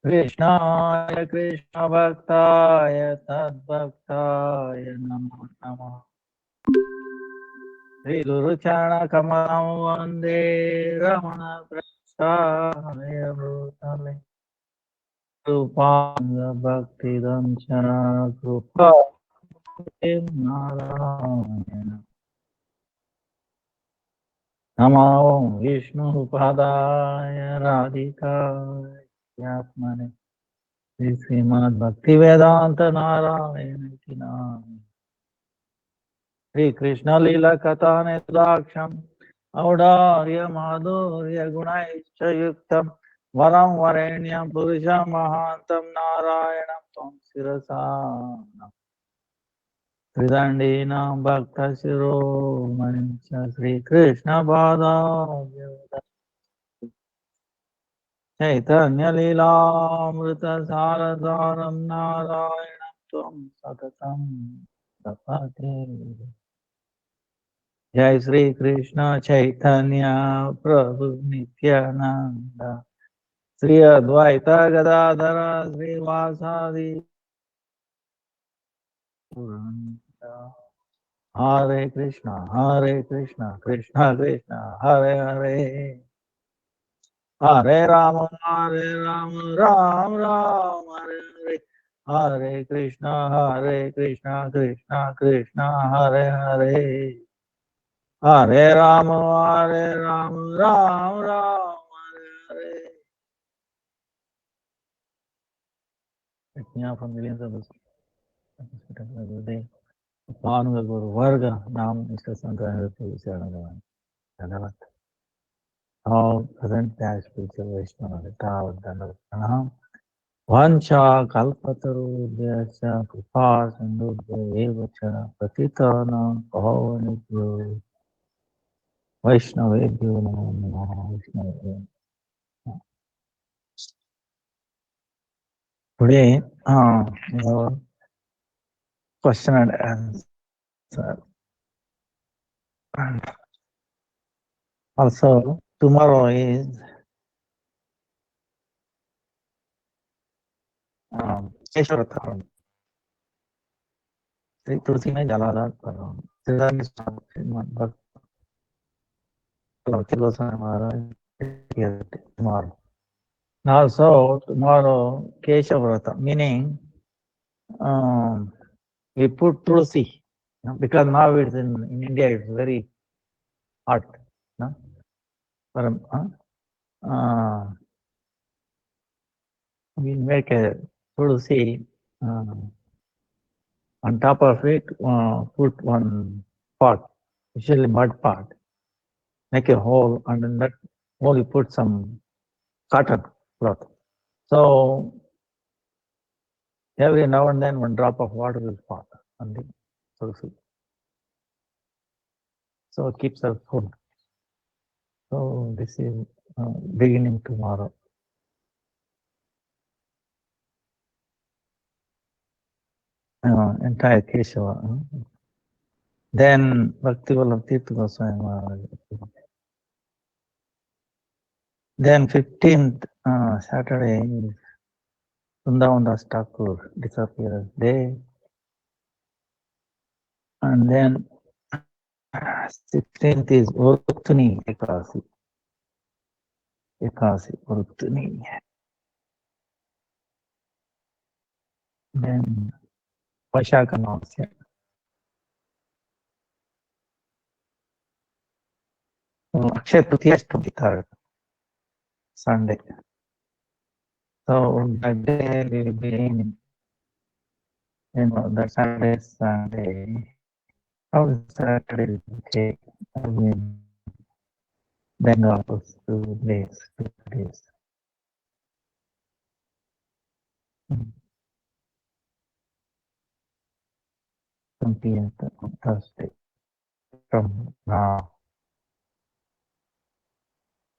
Krishnaya Krishna Bhaktaya Tadbhaktaya Namo Namo Sri Guru Charana Kamalam Vande Ramana Prasthaya Bhutale Krupanga Bhakti Damshana Krupa Narayana Namo Vishnu Padaya Radhikaya Yatmane Srimad Bhaktivedanta Narayana Kinam Sri Krishna Lila Katane Daksham Audarya Madhurya Gunaischa Yuktam Varam Varenyam Purusham Mahantam Narayanam Tam Sirasa Tridandinam Bhakta Shiro Manisha Sri Krishna Bhada Chaitanya Lila Amrita Sarasaram Narayanam Tam Satatam Tapate Jai Sri Krishna Chaitanya Prabhu Nityananda Sri Advaita Gadadhara Sri Vasadi Puranta Hare Krishna Krishna Krishna Hare Hare Hare Rama Ram Ram Hare Hare Hare Krishna Krishna Krishna Hare Hare Hare Rama Ram Ram Hare Hare. Yajna from millions of us. Bhanu Guru Varga Nam Mr. Sankara Charanagavan. Dhanavat. All present as spiritual Vaishnava Tavat Dhanam. Vancha Kalpataru Vyasya Kripa Sindhudya Evacha Patitana Pavanibhyo Vaishnavebhyo Namo Vaishnavebhyo. Today, question and answer. And also, tomorrow is Keshavatharam. Sri Tulsi mein Jalala Karam. Siddhani Swami Bhakti Goswami Maharaj here tomorrow. And also, tomorrow Keshavrata, meaning we put Tulsi, because now it's in India, it's very hot. No? We make a Tulsi, on top of it, put one pot, usually mud pot, make a hole, and in that hole you put some cotton cloth. So every now and then one drop of water will fall on the Tulsi. So it keeps us food. So this is beginning tomorrow. Entire Keshava. Then Bhakti Vallabh Tirtha Goswami Maharaj. Then 15th Saturday is Vrindavan Das Thakur disappearance day. And then 16th is Urtuni Ekasi. Ekasi, Urtuni. Then Vaishakha Namaste. Akshay Tritiya is 23rd, Sunday. So that day we will be in, the Sunday. How Saturday will take, Bengal for 2 days, 2 days. From PM on Thursday. From now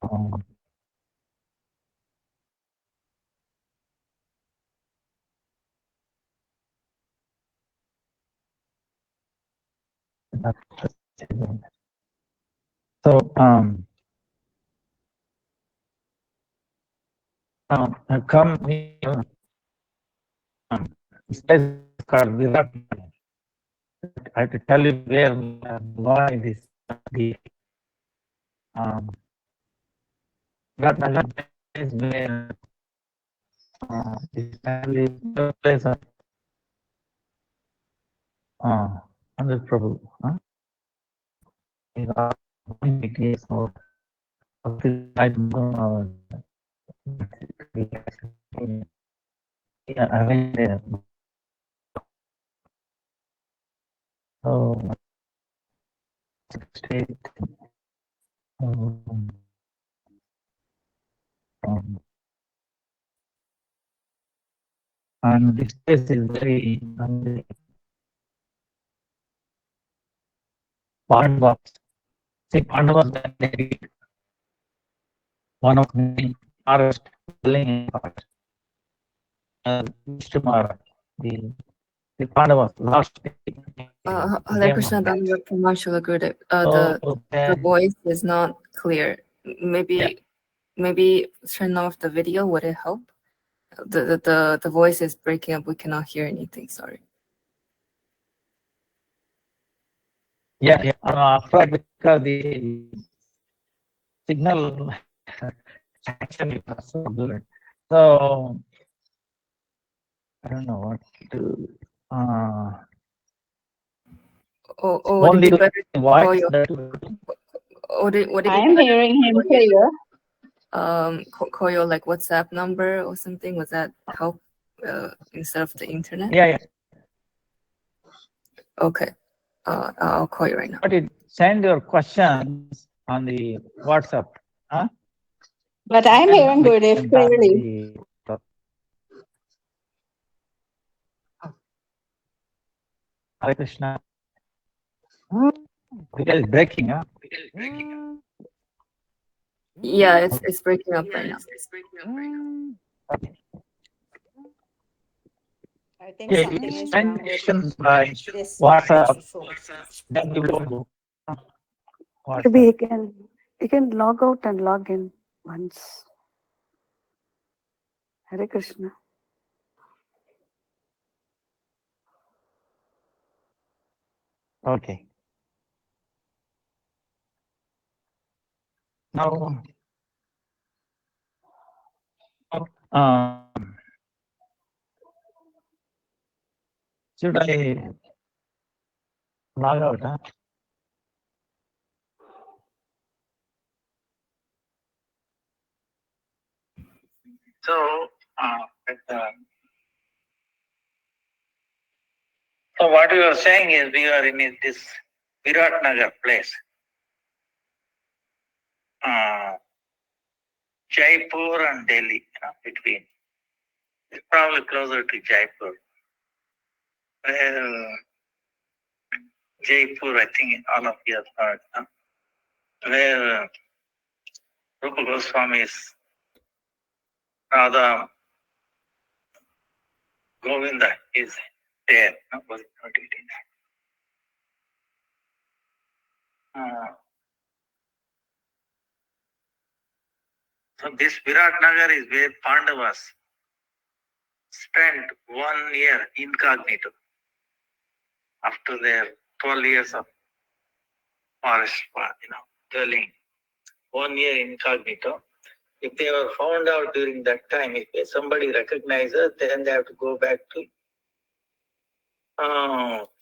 on. So come here. This place is called Virat. I have to tell you where why this the Virat Nagar is where this family place of Andhra Prabhu. It is or I don't know. Yeah, I went there. So, state. And this place is very Pandavas. See, Pandavas one of the forest dwelling part. Vishnu the Pandavas last. Hare Krishna, Dhanavad Pramashila Gurudev. The voice is not clear. Maybe turn off the video. Would it help? The voice is breaking up. We cannot hear anything. Sorry. Yeah. Afraid because the signal actually was so good. So I don't know what to. Would it be better to call your? I am hearing him clear. Call your like WhatsApp number or something. Would that help instead of the internet? Yeah. Okay. I'll call you right now. But send your questions on the WhatsApp. But I'm hearing Gurudev clearly. Hare Krishna. Because it's breaking, Yeah, it's breaking up right now. Okay. I think something is wrong with this WhatsApp. Maybe you can log out and log in once. Hare Krishna. Okay. Now, should I log out? So what we are saying is we are in this Virat Nagar place. Jaipur and Delhi, between. It's probably closer to Jaipur. Well, Jaipur, I think all of you have heard. Where Rupa Goswami's Radha Govinda is there. So this Virat Nagar is where Pandavas spent 1 year incognito after their 12 years of forest, dwelling. 1 year incognito. If they were found out during that time, if somebody recognizes, then they have to go back to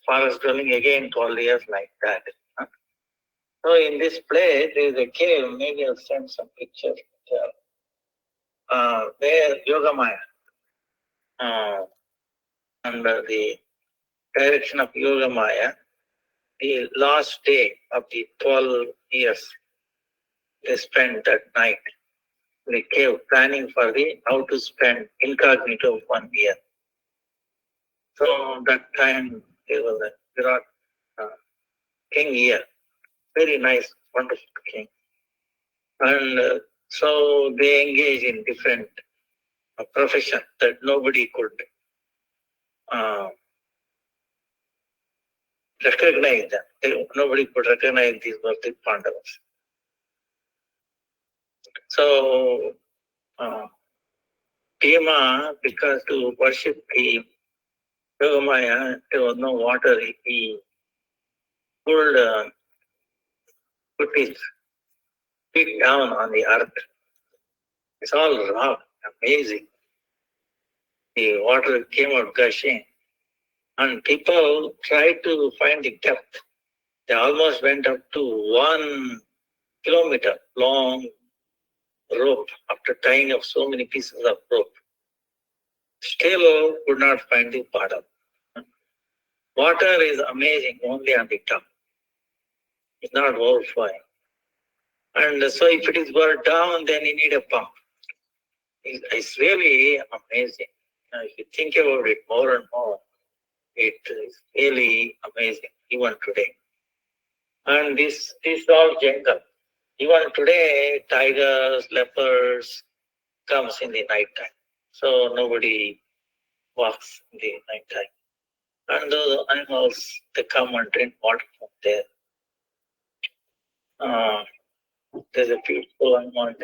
forest dwelling again 12 years like that. So in this place, there is a cave. Maybe I'll send some pictures. Where Yogamaya, under the direction of Yogamaya, the last day of the 12 years, they spent that night in the cave planning for how to spend incognito 1 year. So that time there was a Virat king here, very nice, wonderful king. And so they engage in different professions that nobody could recognize them. Nobody could recognize these were the Pandavas. So Bhima, because to worship the Yogamaya, there was no water. He pulled, put his feet down on the earth. It's all rock, amazing. The water came out gushing, and people tried to find the depth. They almost went up to 1 kilometer long rope after tying up so many pieces of rope. Still could not find the bottom. Water is amazing only on the top. It's not overflowing. And so if it is brought down, then you need a pump. It's really amazing. If you think about it more and more, it is really amazing, even today. And this is all jungle. Even today, tigers, leopards comes in the night time. So nobody walks in the night time. And those animals, they come and drink water from there. There's a beautiful animal on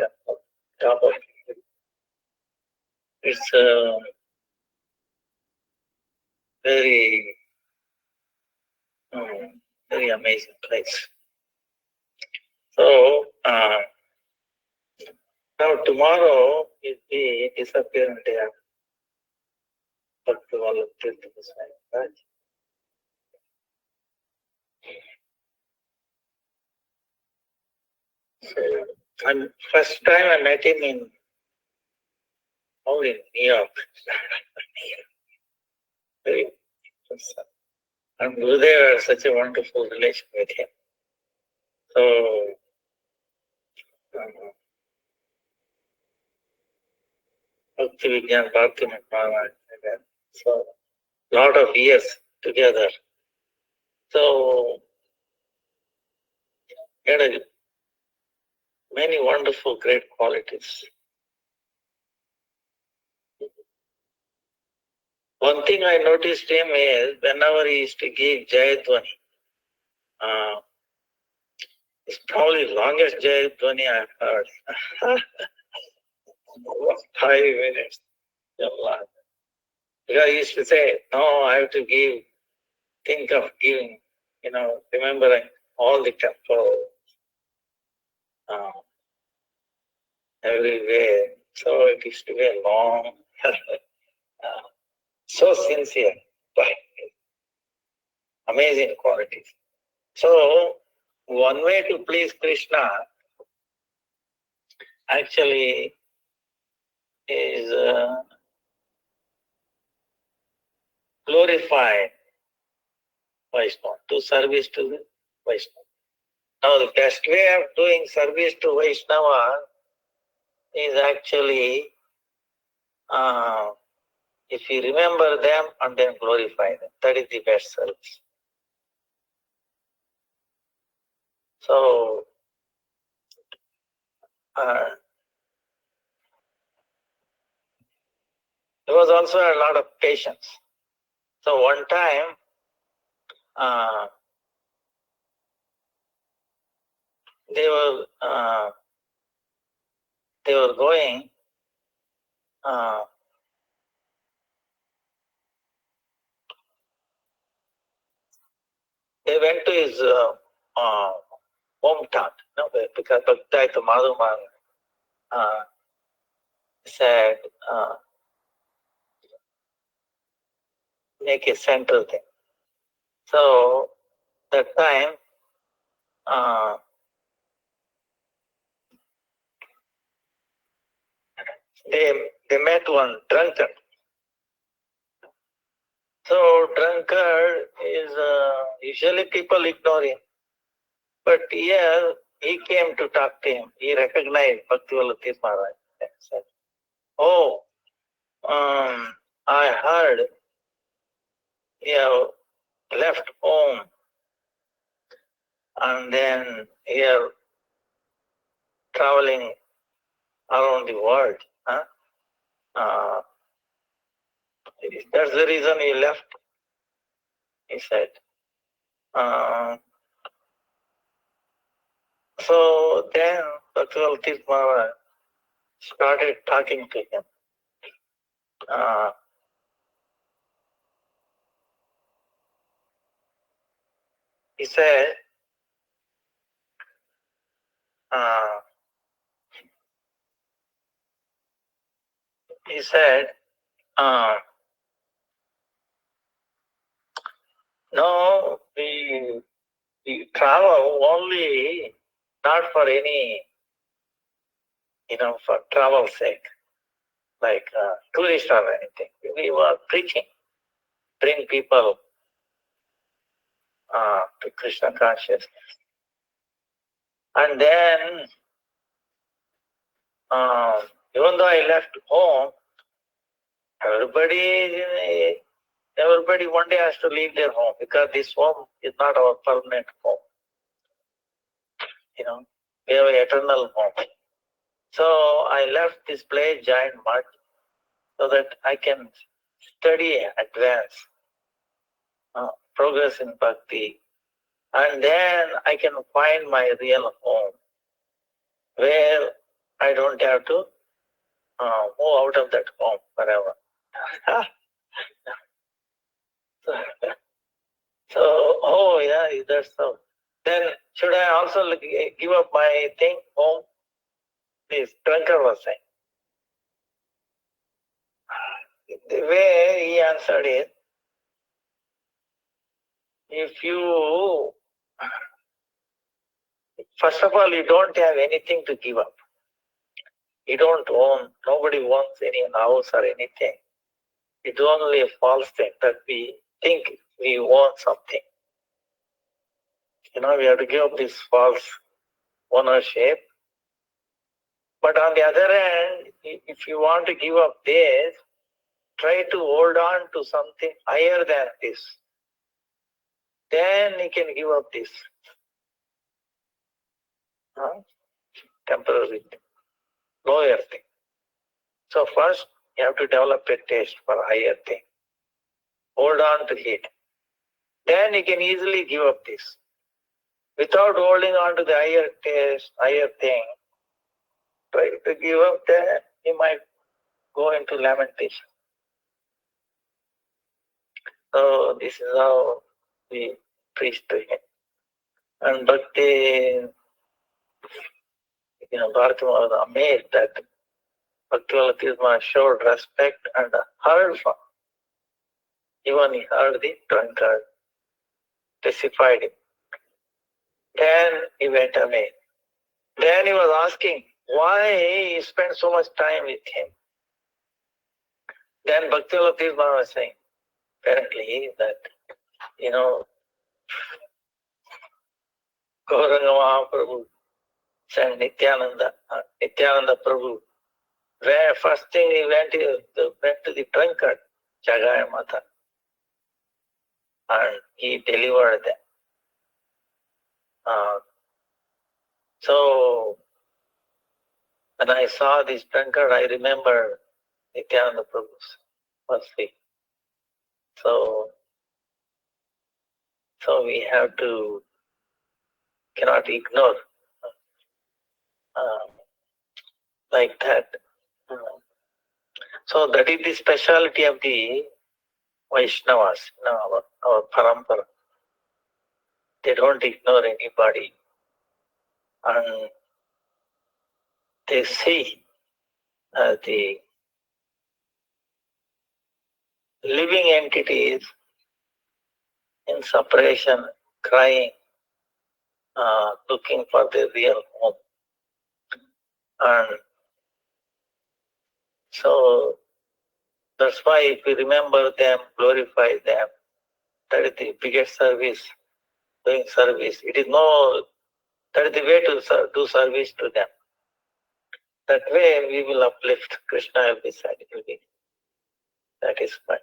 top of it. It's a very, very amazing place. So now tomorrow is the disappearance day of Bhakti Vallabh Tirtha Goswami Maharaj. So, and first time I met him in New York. Very and Gurudev had such a wonderful relation with him. So, Bhakti Vigyan Bhakti Maharaj, so lot of years together. So, he had many wonderful, great qualities. One thing I noticed him is whenever he used to give Jayadvani, it's probably the longest Jayadvani I've heard. 5 minutes. Because he used to say, no, I have to think of giving, remembering all the temples everywhere. So it used to be a long, so sincere, but amazing qualities. So one way to please Krishna actually is glorify Vaishnava, to service to the Vaishnava. Now the best way of doing service to Vaishnava is actually if you remember them and then glorify them. That is the best service. So there was also a lot of patience. So one time they were going they went to his hometown, because Bhakti Madhuman said make a central thing. So that time they met one drunkard. So drunkard is usually people ignore him, but here he came to talk to him. He recognized Bhakti Vallabh Tirtha Maharaj and said, "Oh, I heard you have left home and then you're traveling around the world. Huh? That's the reason you left," he said. So then Bhakti Vallabh Tirtha Maharaj started talking to him. he said, no, we travel only not for any, for travel sake, like tourist or anything. We were preaching, bring people to Krishna consciousness. And then, even though I left home, everybody one day has to leave their home, because this home is not our permanent home. We have an eternal home. So I left this place, joined Mud, so that I can study, advance, progress in bhakti, and then I can find my real home, where I don't have to move out of that home forever. So, oh yeah, that's so. Then should I also give up my thing, home? This drunkard was saying. The way he answered is, if you, first of all, you don't have anything to give up. You don't own, nobody owns any house or anything. It's only a false thing that we think we own something. We have to give up this false ownership. But on the other hand, if you want to give up this, try to hold on to something higher than this. Then you can give up this temporary thing, lower thing. So first, you have to develop a taste for higher thing. Hold on to it. Then you can easily give up this. Without holding on to the higher taste, higher thing, try to give up that, you might go into lamentation. So this is how we preach to him. And Bhakti, Bharati was amazed that Bhaktivedanta showed respect and heard from. Even he heard the drunkard, testified him. Then he went away. Then he was asking why he spent so much time with him. Then Bhaktivedanta was saying, apparently, that, Gauranga Mahaprabhu sent Nityananda Prabhu. Where first thing he went to the drunkard, Jagaya Mata, and he delivered them. So when I saw this drunkard, I remember Nityananda Prabhu's mercy. So we have to, cannot ignore like that. So that is the speciality of the Vaishnavas, our parampara. They don't ignore anybody, and they see the living entities in separation, crying, looking for their real home. And so that's why if we remember them, glorify them, that is the biggest service, doing service. That is the way to do service to them. That way we will uplift. Krishna will be satisfied.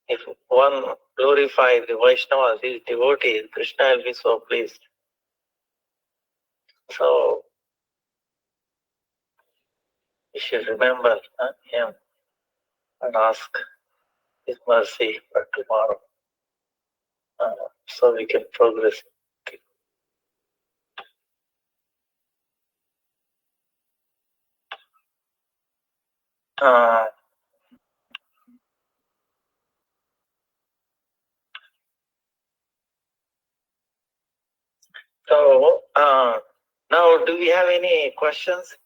If one glorifies the Vaishnavas, his devotees, Krishna will be so pleased. So we should remember him and ask his mercy for tomorrow, so we can progress. So now, do we have any questions?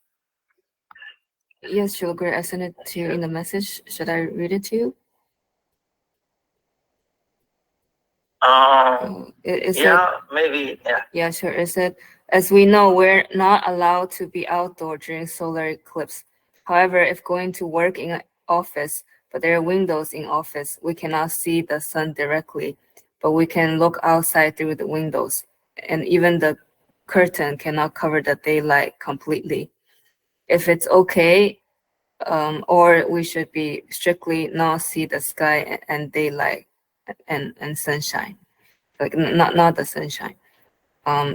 Yes, Shilguru, I sent it to you in the message. Should I read it to you? It said, Yeah, maybe. Yeah. Yeah, sure. It said, as we know, we're not allowed to be outdoor during solar eclipse. However, if going to work in an office, but there are windows in office, we cannot see the sun directly, but we can look outside through the windows. And even the curtain cannot cover the daylight completely. If it's okay, or we should be strictly not see the sky and daylight and sunshine, like not the sunshine.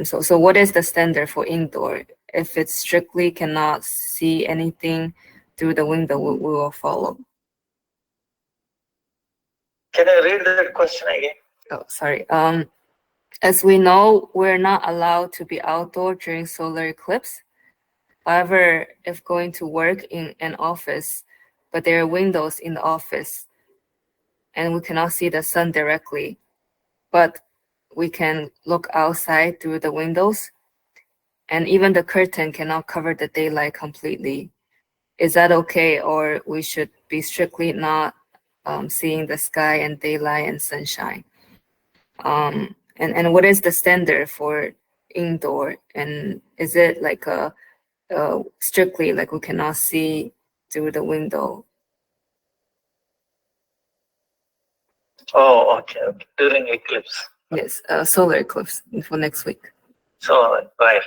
So what is the standard for indoor? If it strictly cannot see anything through the window, we will follow. Can I read that question again? Oh, sorry. As we know, we're not allowed to be outdoor during solar eclipse. However, if going to work in an office, but there are windows in the office, and we cannot see the sun directly, but we can look outside through the windows, and even the curtain cannot cover the daylight completely. Is that okay, or we should be strictly not seeing the sky and daylight and sunshine? And what is the standard for indoor? And is it like a strictly like we cannot see through the window? Oh, okay. During eclipse. Yes, solar eclipse for next week. So, right.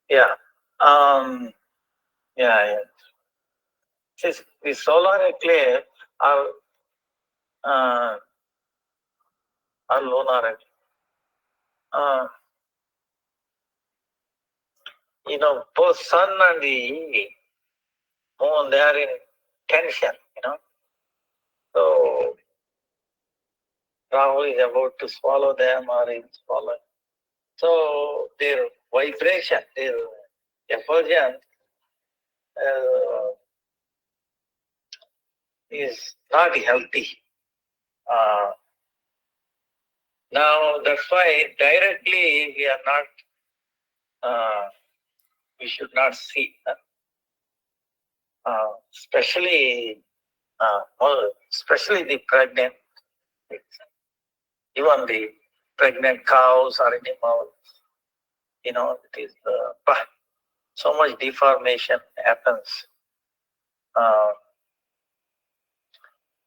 Yeah. Yeah. Since the solar eclipse are lunar eclipse. Both sun and the moon, they are in tension, So Rahu is about to swallow them or is swallowing. So their vibration, their effulgence is not healthy. Now that's why directly we are not, we should not see, especially the pregnant, even the pregnant cows or animals. It is so much deformation happens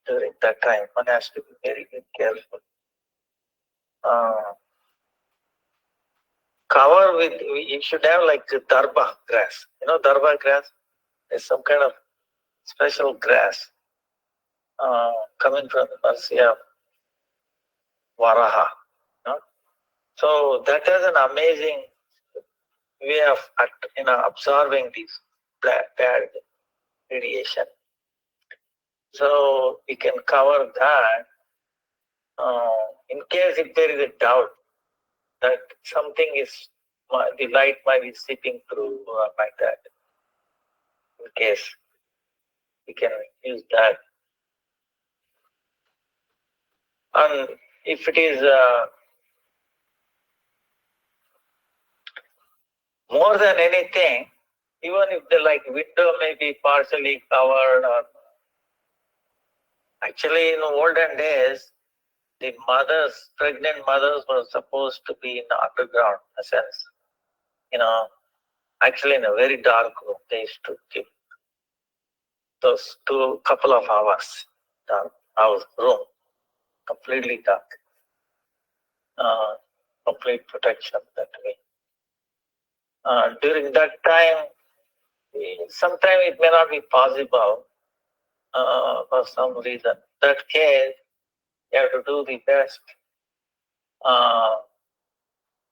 during that time. One has to be very, very careful. Cover with, you should have like darba grass. Darba grass is some kind of special grass coming from the mercy of Varaha. So that has an amazing way of absorbing these bad radiation. So we can cover that in case if there is a doubt that something is, the light might be seeping through or like that. In case we can use that. And if it is more than anything, even if the window may be partially covered, or actually in olden days, the pregnant mothers were supposed to be in the underground, in a sense. Actually in a very dark room, they used to keep those couple of hours, dark house room, completely dark, complete protection that way. During that time, sometimes it may not be possible for some reason. In that case, you have to do the best.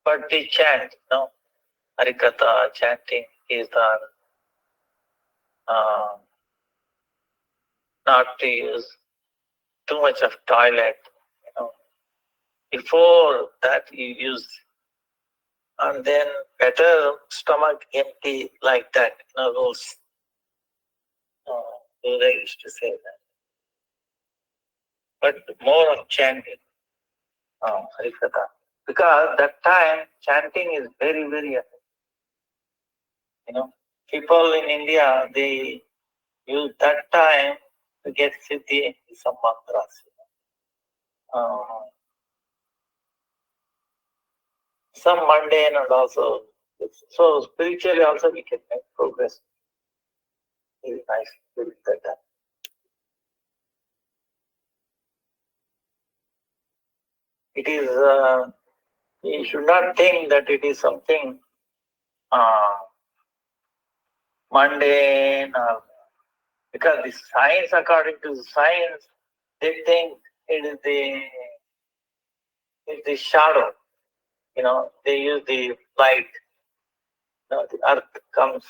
But the chant, Harikatha, chanting, Kirtan, not to use too much of toilet. Before that you use, and then better stomach empty like that, rules. they used to say that. But more of chanting, Harikatha. Because that time chanting is very, very effective. People in India, they use that time to get siddhi in some mantras. Some mundane and also, so spiritually also we can make progress. Very nice during that time. It is, you should not think that it is something mundane, because the science, according to science, they think it is the shadow. They use the light. The earth comes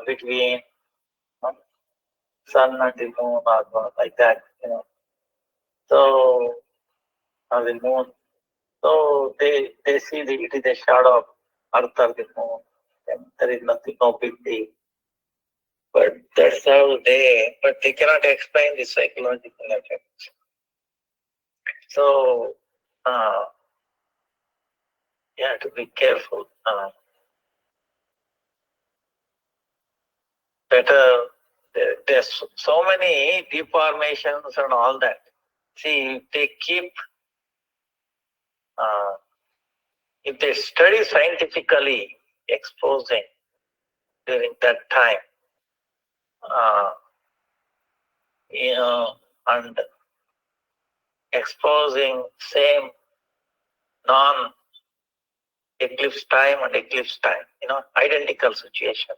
between sun and the moon, or like that. So, or the moon. So they see it is a shadow of earth or the moon, and there is nothing, no big deal. But that's how but they cannot explain the psychological effects. So, you have to be careful. Better, there's so many deformations and all that. See, they keep, if they study scientifically exposing during that time, and exposing same non-eclipse time and eclipse time, identical situation.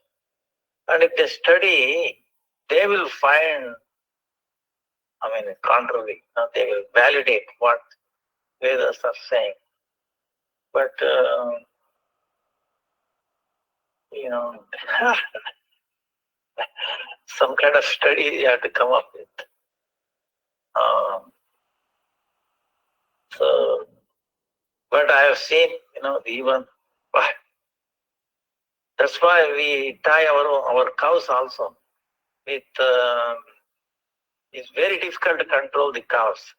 And if they study, they will find, contrary. They will validate what Vedas are saying. But, some kind of study you have to come up with. So, but I have seen, even, that's why we tie our cows also with, it's very difficult to control the cows.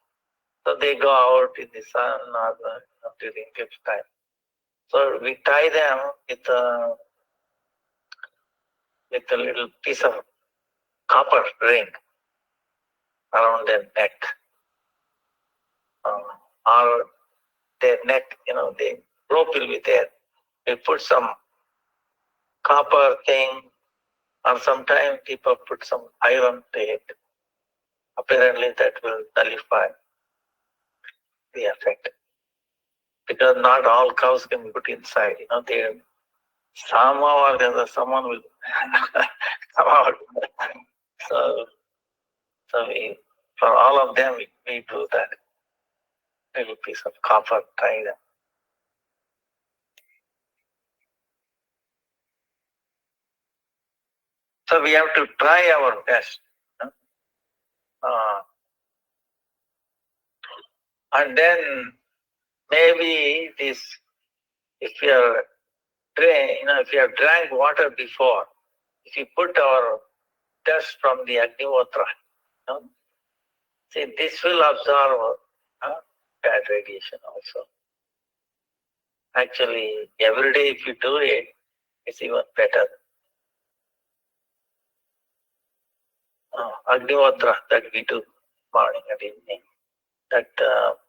So they go out in the sun or during eclipse time. So we tie them with a little piece of copper ring around their neck. Or their neck, the rope will be there. We put some copper thing, or sometimes people put some iron to it. Apparently that will nullify the effect. Because not all cows can be put inside, they somehow or the other, someone will come out. So we, for all of them, we do that. Little piece of copper, tie them. So we have to try our best. And then maybe this, if you have drank water before, if you put our dust from the Agnihotra, see, this will absorb bad radiation also. Actually, every day if you do it, it's even better. Agnihotra that we do morning and evening, that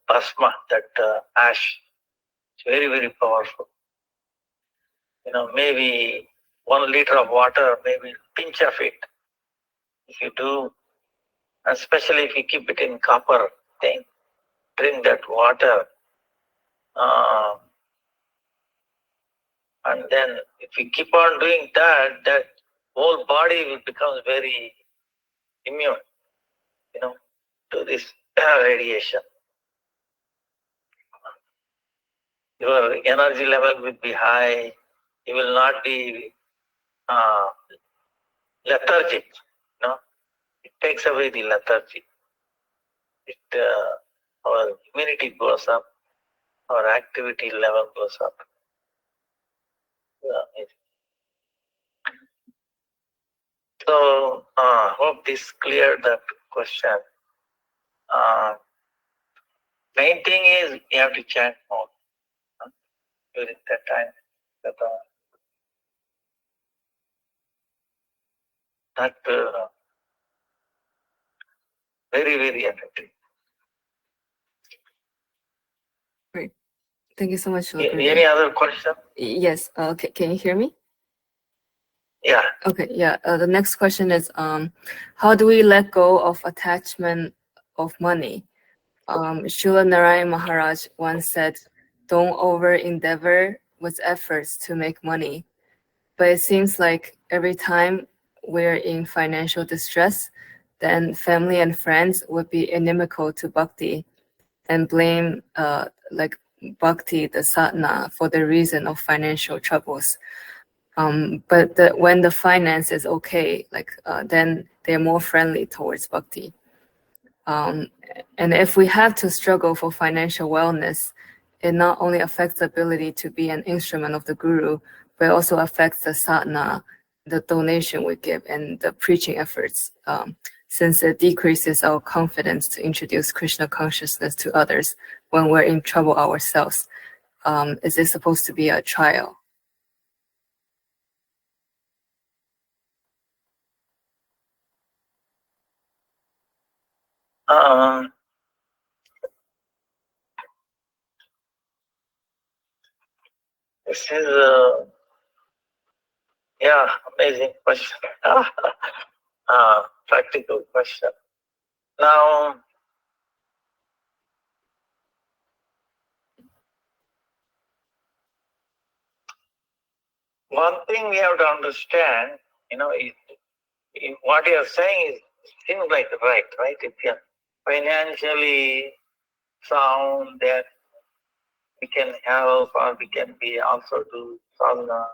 bhasma, that ash, it's very, very powerful. Maybe 1 liter of water, maybe pinch of it. If you do, especially if you keep it in copper thing, drink that water. And then if you keep on doing that, that whole body will become very immune, to this radiation. Your energy level will be high. You will not be lethargic. It takes away the lethargy. Our immunity goes up. Our activity level goes up. So, hope this cleared that question. Main thing is you have to chant more during that time. That very, very effective. Great. Thank you so much. Any other question? Yes. Can you hear me? Yeah. Okay. Yeah. The next question is, how do we let go of attachment of money? Srila Narayan Maharaj once said, "Don't over endeavor with efforts to make money." But it seems like every time we're in financial distress, then family and friends would be inimical to bhakti and blame like bhakti, the sadhana, for the reason of financial troubles. But when the finance is okay, then they're more friendly towards bhakti. And if we have to struggle for financial wellness, it not only affects the ability to be an instrument of the guru, but also affects the sadhana, the donation we give, and the preaching efforts, since it decreases our confidence to introduce Krishna consciousness to others when we're in trouble ourselves. Is this supposed to be a trial? This is amazing question. Practical question. Now, one thing we have to understand, what you are saying seems like right? If you are financially sound, then we can help or we can be also do sadhana.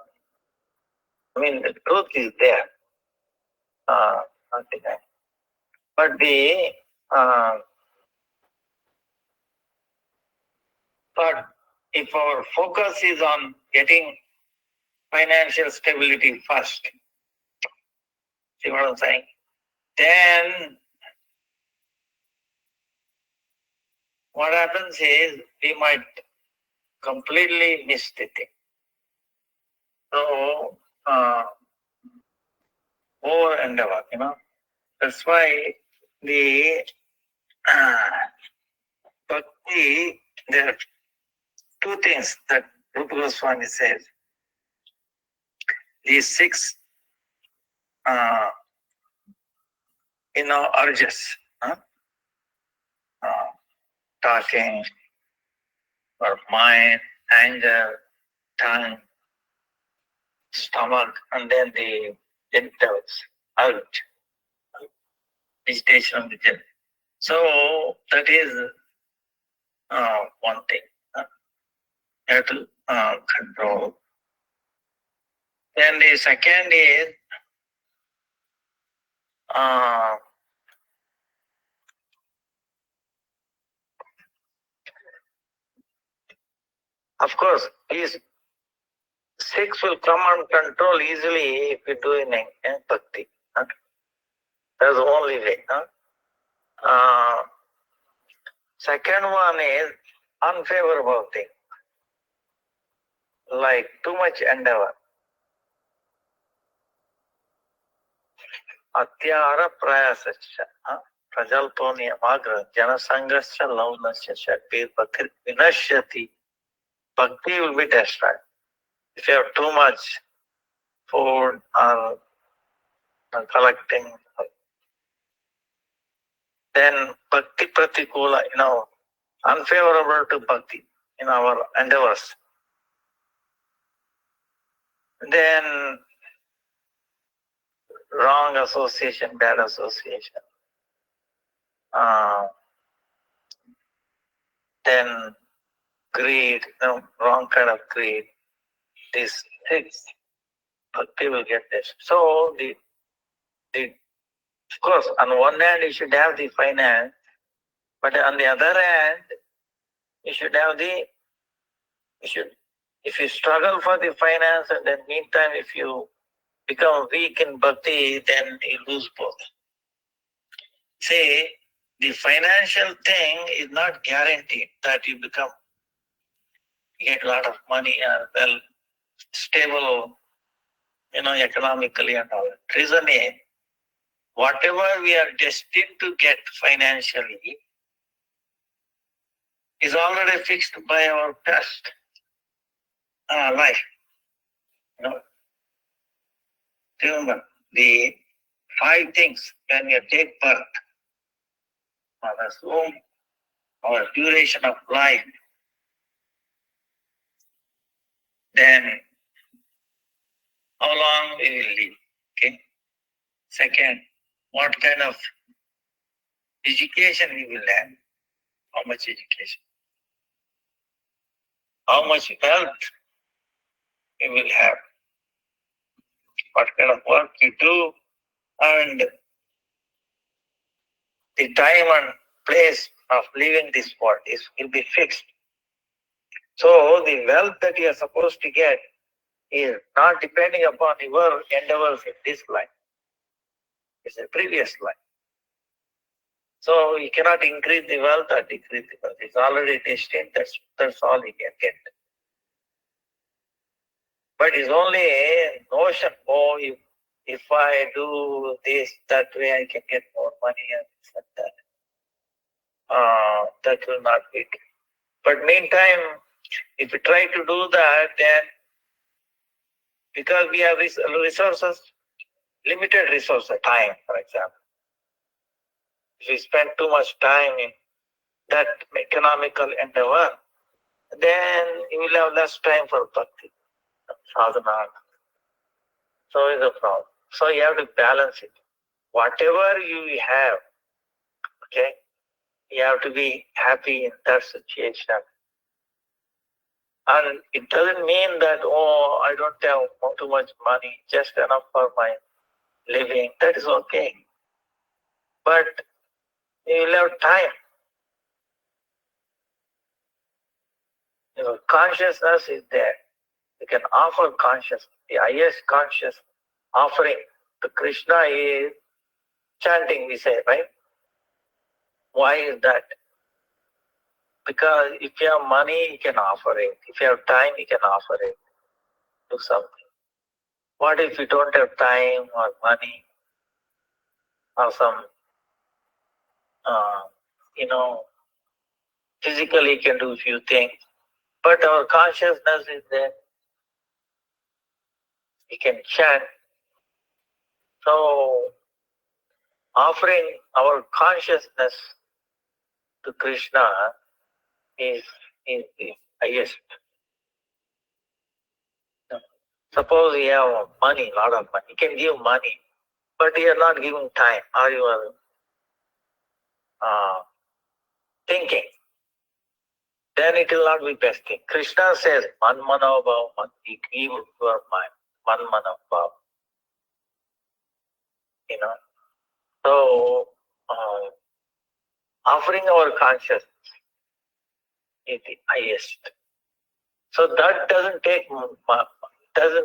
I mean, the truth is there. Nothing else. But but if our focus is on getting financial stability first, see what I'm saying? Then what happens is we might completely miss the thing. So, over endeavor, That's why the bhakti, there are two things that Rupa Goswami says. These six, urges, talking, or mind, anger, tongue, stomach, and then the genitals, urge, visitation of the genital. So that is one thing. You have to control. Then the second is of course, these six will come on control easily if you do in bhakti. That's the only way. Second one is unfavorable thing, like too much endeavor. Atyara prayasasya, prajalpo niyamagra, janasangasya launasya shakti bhakti vinashyati. Bhakti will be destroyed. If you have too much food or collecting, then bhakti pratikula, unfavorable to bhakti in our endeavors. Then wrong association, bad association. Then greed, wrong kind of greed. These things, bhakti will get this. So of course, on one hand you should have the finance, but on the other hand, you should have if you struggle for the finance and then meantime if you become weak in bhakti, then you lose both. See, the financial thing is not guaranteed that you get a lot of money or well stable, economically and all. Reason is, whatever we are destined to get financially is already fixed by our past life. Remember, the 5 things when you take birth, mother's womb, our duration of life, then how long we will live. Okay. Second, what kind of education we will have, how much education, how much wealth we will have, what kind of work you do, and the time and place of leaving this world will be fixed. So the wealth that you are supposed to get is not depending upon your endeavors in this life. It's a previous life. So you cannot increase the wealth or decrease the wealth. It's already destined. That's all you can get. But it's only a notion. Oh, if I do this, that way I can get more money and this and that. That will not be true. But meantime, if you try to do that, then because we have resources, limited resources, time, for example. If you spend too much time in that economical endeavor, then you will have less time for bhakti, sadhana. So is the problem. So you have to balance it. Whatever you have, okay, you have to be happy in that situation. And it doesn't mean that, oh, I don't have too much money, just enough for my living. That is okay. But you will have time. Consciousness is there. You can offer consciousness. The highest conscious offering to Krishna is chanting, we say, right? Why is that? Because if you have money, you can offer it. If you have time, you can offer it. Do something. What if you don't have time or money or some, physically you can do a few things, but our consciousness is there. We can chant. So, offering our consciousness to Krishna is the highest. Suppose you have money, a lot of money. You can give money, but you are not giving time, or you are thinking. Then it will not be best thing. Krishna says, "Man mano bhav, man," give your mind, man mano bhav. So offering our consciousness is the highest. So that doesn't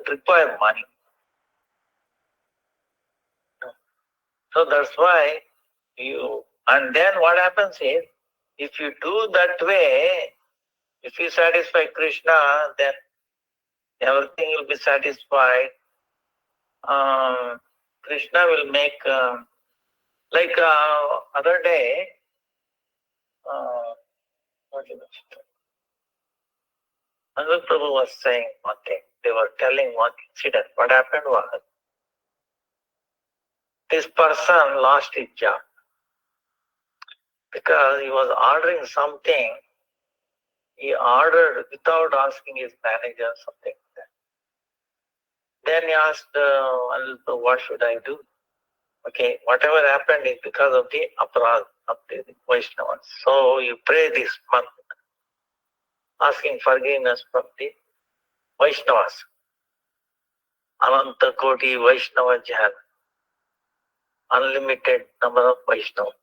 require money. So that's why and then what happens is, if you do that way, if you satisfy Krishna, then everything will be satisfied. Krishna will make, like other day, Anand Prabhu was saying one thing. They were telling one incident. What happened was, this person lost his job because he was ordering something. He ordered without asking his manager something like that. Then he asked, what should I do? Okay, whatever happened is because of the aparadha of the Vaishnavas. So you pray this month, asking forgiveness from the Vaishnavas. Ananta Koti Vaishnava Jan. Unlimited number of Vaishnavas.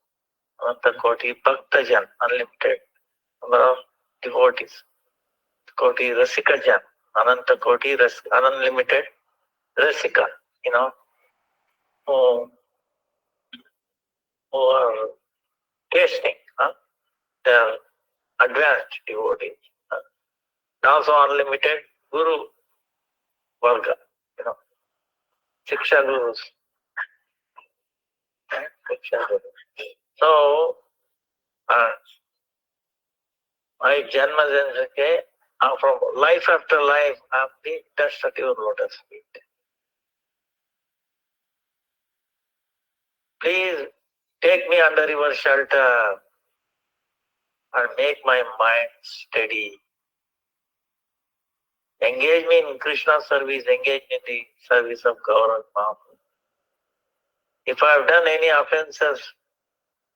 Ananta Koti Bhakta Jan. Unlimited number of devotees. Koti Rasika Jan. Ananta Koti Unlimited Rasika. who are tasting, they are advanced devotees. And also unlimited Guru Varga, Shiksha Gurus. Shiksha Gurus. So, my Janma from life after life, I have been touched at your lotus feet. Please take me under your shelter and make my mind steady. Engage me in Krishna service, engage me in the service of Gauranga Mahaprabhu. If I have done any offenses,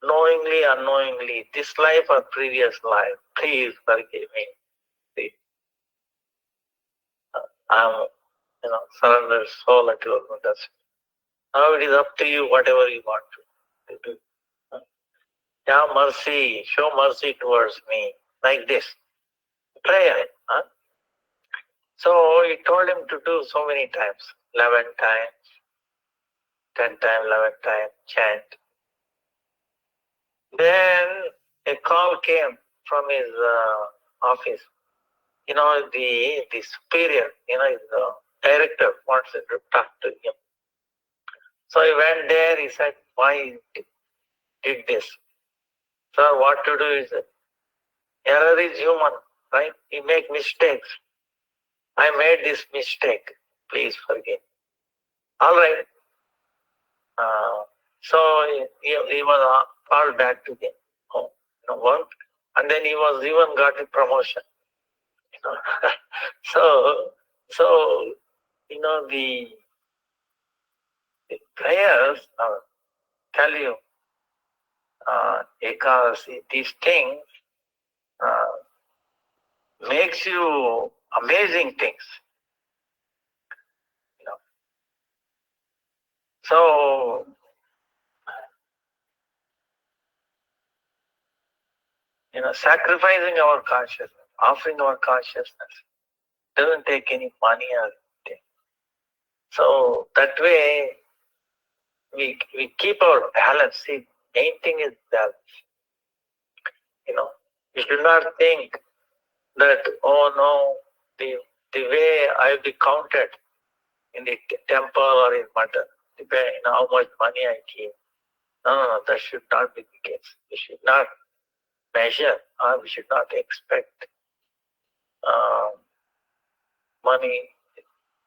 knowingly, unknowingly, this life or previous life, please forgive me. Please. I am, surrendered soul at your lotus feet. Now it is up to you, whatever you want to do. Yeah, mercy, show mercy towards me, like this. Prayer. So he told him to do so many times, 11 times, 10 times, 11 times, chant. Then a call came from his office. The superior, his director wants him to talk to him. So he went there, he said, why did this? Sir, what to do is, error is human, right? He make mistakes. I made this mistake. Please forgive. All right. So he was called back to the home, work, and then he was even got a promotion. So the prayers tell you, Ekadasi, these things makes you amazing things. So sacrificing our consciousness, offering our consciousness, doesn't take any money or anything. So that way we keep our balance. See, main thing is balance. You should not think that, oh no, the way I will be counted in the temple or in mutton, depending on how much money I give. No, that should not be the case. We should not measure, or we should not expect money.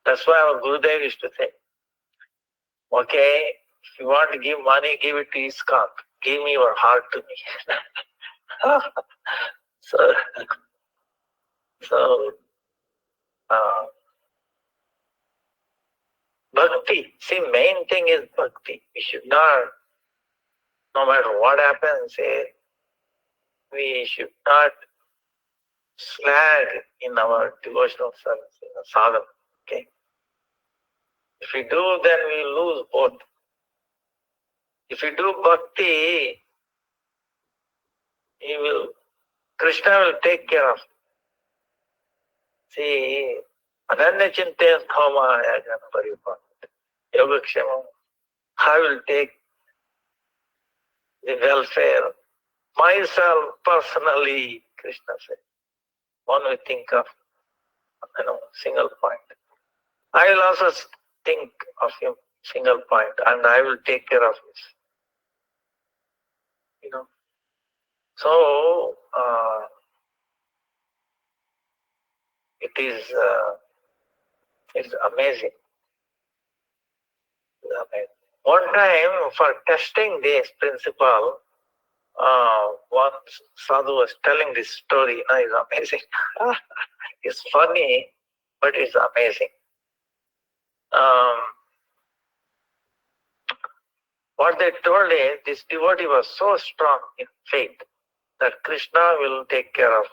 That's why our Gurudev used to say, okay, if you want to give money, give it to ISKCON. Give me your heart to me. So, bhakti. See, main thing is bhakti. We should not, no matter what happens, we should not slag in our devotional service, sadhana. Okay. If we do, then we lose both. If we do bhakti, Krishna will take care of it. See, Ananya Chintayan Thoma Yajana Paripan, Yogakshamam, I will take the welfare myself personally, Krishna said. One will think of, single point. I will also think of him, single point, and I will take care of this. So, it's amazing. One time, for testing this principle, one sadhu was telling this story. It's amazing. It's funny, but it's amazing. What they told is, this devotee was so strong in faith that Krishna will take care of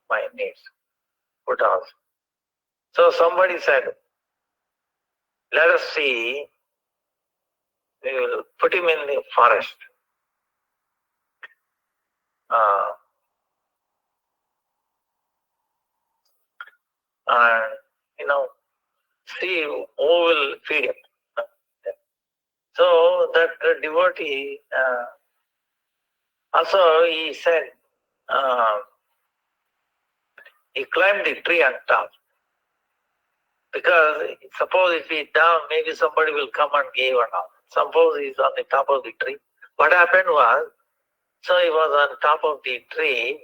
my needs. So somebody said, let us see, we will put him in the forest. And, see who will feed him. So that devotee, also he said, he climbed the tree on top. Because suppose if he's down, maybe somebody will come and give or not. Suppose he's on the top of the tree. What happened was, so he was on top of the tree.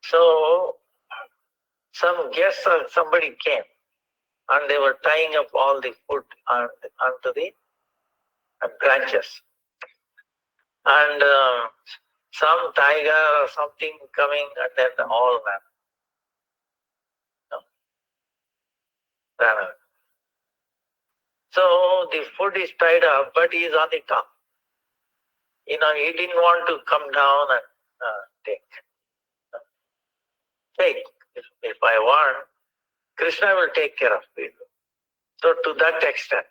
So some guests or somebody came and they were tying up all the food onto the branches. And some tiger or something coming and then all ran away. So the food is tied up, but he is on the top. He didn't want to come down and take. If I want, Krishna will take care of it. So to that extent.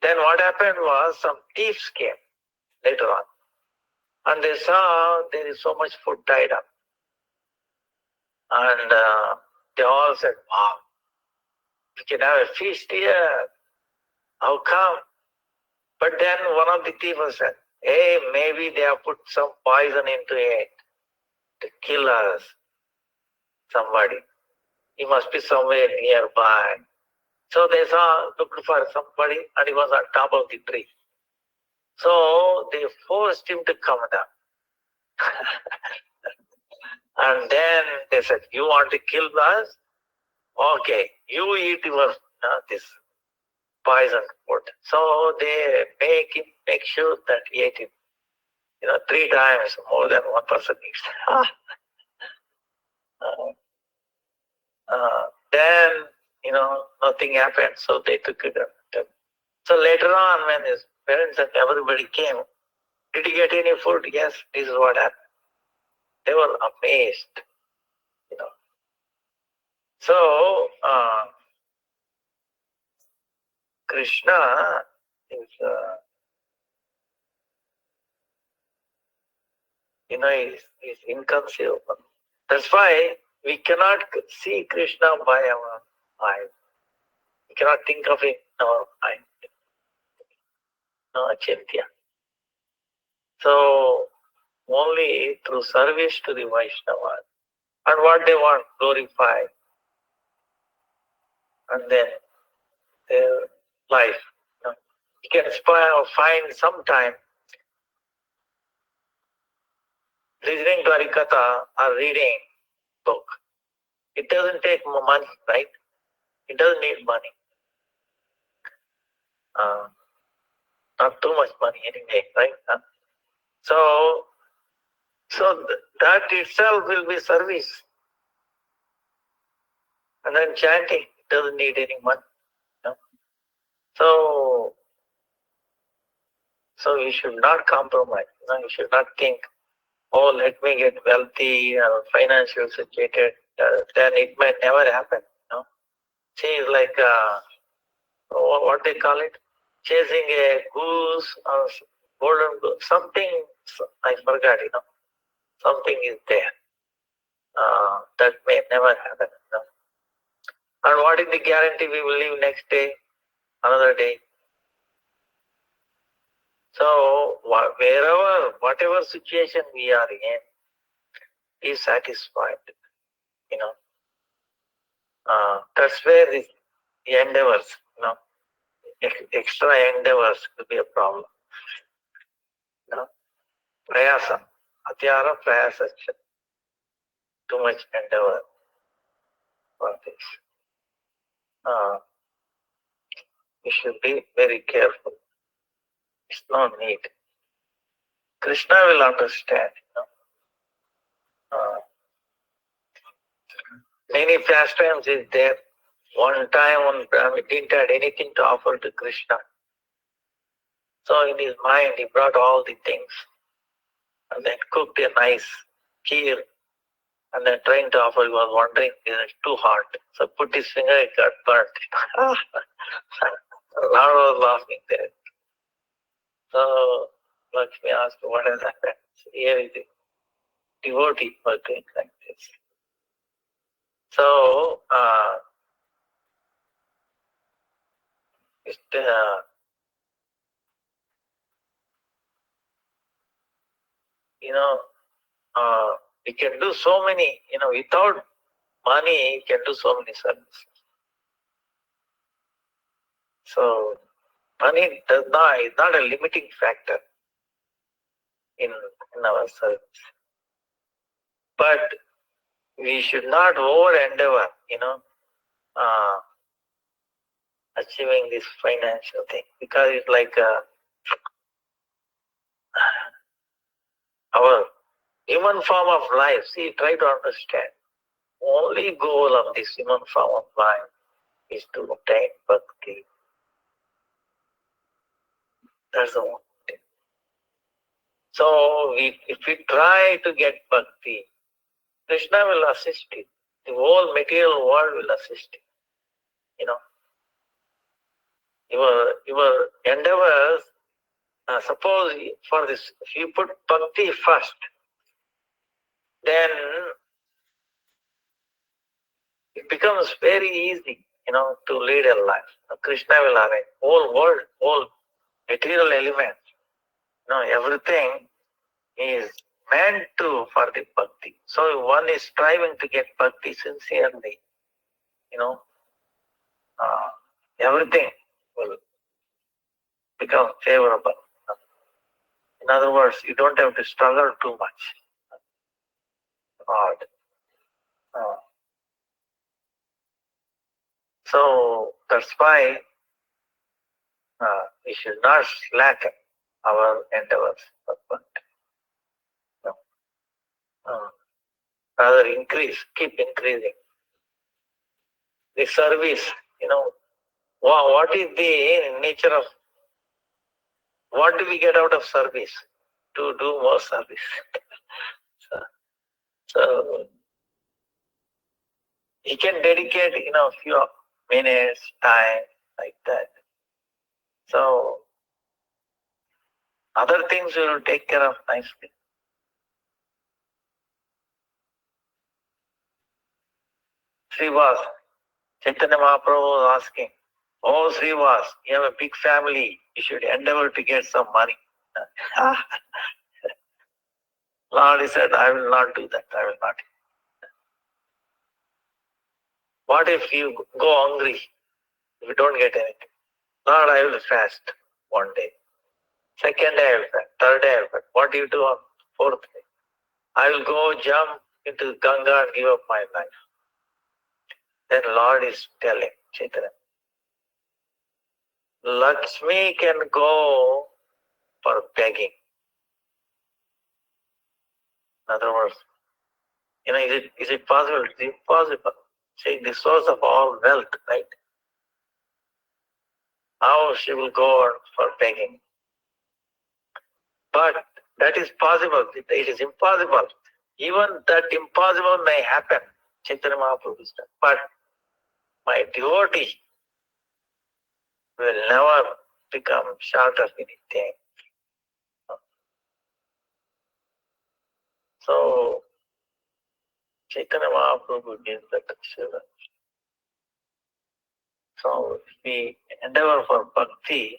Then what happened was some thieves came later on. And they saw there is so much food tied up. And they all said, wow, we can have a feast here. How come? But then one of the thieves said, hey, maybe they have put some poison into it to kill us. Somebody. He must be somewhere nearby. So they looked for somebody and he was on top of the tree. So they forced him to come down. And then they said, you want to kill us? Okay, you eat your this poison food. So they make sure that he ate it. 3 times more than one person eats. Then, nothing happened. So they took it up. So later on, when his parents and everybody came, did he get any food? Yes, this is what happened. They were amazed. So, Krishna is, is inconceivable. That's why we cannot see Krishna by our eyes. We cannot think of it in our mind. No achintya. So, only through service to the Vaishnavas. And what they want, glorify. And then their life. You can find some time listening to Harikatha or reading book. It doesn't take money, right? It doesn't need money. Not too much money anyway, right? So that itself will be service. And then chanting doesn't need any money. So you should not compromise. You should not think, oh, let me get wealthy or financially situated. Then it may never happen. See, it's like what they call it, chasing a goose or golden goose. Something I forgot. Something is there that may never happen. And what is the guarantee we will live next day, another day? So whatever situation we are in, be satisfied. That's where the endeavors, extra endeavors could be a problem. Prayasa, atyara prayasa, too much endeavor for this. We should be very careful. It's no need. Krishna will understand. Many pastimes is there. One time, one Brahmin didn't have anything to offer to Krishna. So in his mind, he brought all the things and then cooked a nice kheer and then trying to offer. He was wondering, is it too hot? So put his finger, it got burnt. Lord was laughing there. So Lakshmi asked, what has happened? So here is the devotee was doing like this. So It, you can do so many, without money, you can do so many services. So money is not a limiting factor in our service. But we should not over endeavor, achieving this financial thing, because it's like our human form of life. See, try to understand. Only goal of this human form of life is to obtain bhakti. That's the one thing. So if we try to get bhakti, Krishna will assist you. The whole material world will assist you. Your endeavors. Suppose for this, if you put bhakti first, then it becomes very easy, to lead a life. Krishna will arrange whole world, whole material elements. Everything is meant for the bhakti. So one is striving to get bhakti sincerely. Everything will become favorable. In other words, you don't have to struggle too much. Hard. So that's why we should not slacken our endeavors, but rather keep increasing. The service, what is the nature of, what do we get out of service? To do more service. So he can dedicate, a few minutes, time, like that. So other things we will take care of nicely. Srivas, Chaitanya Mahaprabhu was asking, "Oh Srivas, you have a big family, you should endeavor to get some money." Lord, he said, "I will not do that, I will not." What if you go hungry, if you don't get anything? Lord, I will fast one day. Second day I will fast. Third day I will fast. What do you do on fourth day? I will go jump into Ganga and give up my life. Then Lord is telling Chaitanya, Lakshmi can go for begging. In other words, is it possible? It's impossible. See, the source of all wealth, right? How she will go for begging? But that is possible. It is impossible. Even that impossible may happen. Chaitanya Mahaprabhu said, but my devotee will never become short of anything. So Chaitanya Mahaprabhu gives that assurance. So if we endeavor for bhakti,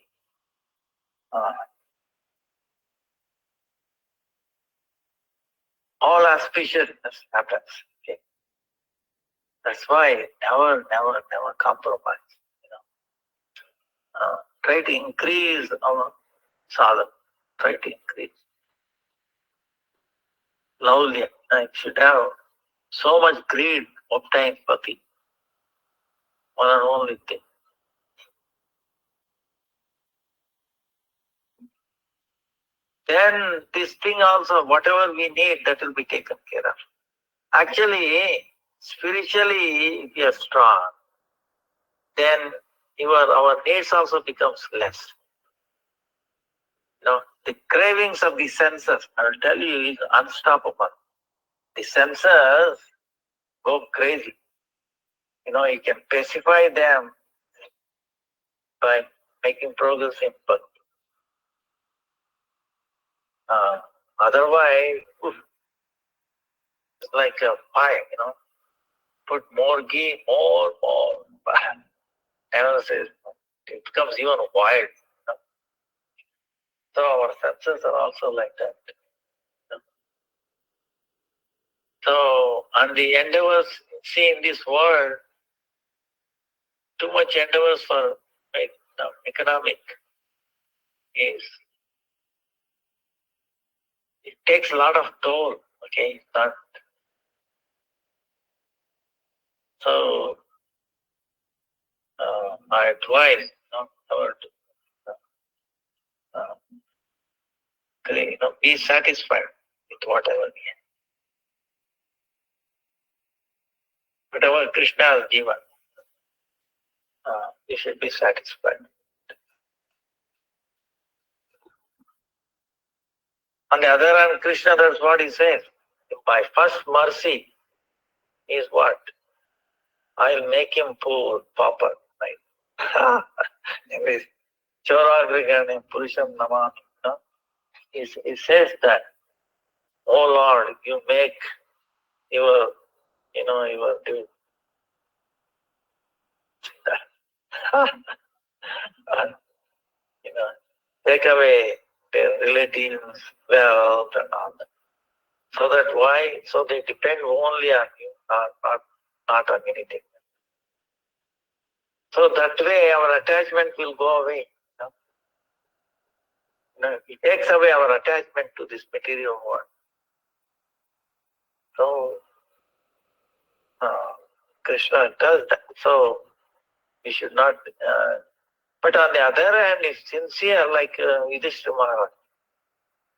all auspiciousness happens. Okay? That's why never compromise. Try to increase our sadhana. Try to increase. Laulya. I should have so much greed, obtain bhakti. One and only thing. Then this thing also, whatever we need, that will be taken care of. Actually, spiritually, if you are strong, then our needs also becomes less. The cravings of the senses, I will tell you, is unstoppable. The senses go crazy. You can pacify them by making progress in bhakti. Otherwise, it's like a pie, put more ghee, more. Everyone says, it becomes even wild. So our senses are also like that. So, and the endeavors, see in this world, too much endeavors for economic is, it takes a lot of toll, okay? Not, so, I advise, be satisfied with whatever we have. Whatever Krishna has given, we should be satisfied. On the other hand, Krishna, that's what he says. My first mercy is what? I'll make him poor, pauper. Right? Chauragriganim Purusham Namami. No? He says that, oh Lord, you make your do. And, take away their relatives' wealth and all that. So that why? So they depend only on you, not on anything. So that way our attachment will go away. It takes away our attachment to this material world. So Krishna does that. So we should not. But on the other hand, if sincere, like Yudhishthira Maharaj,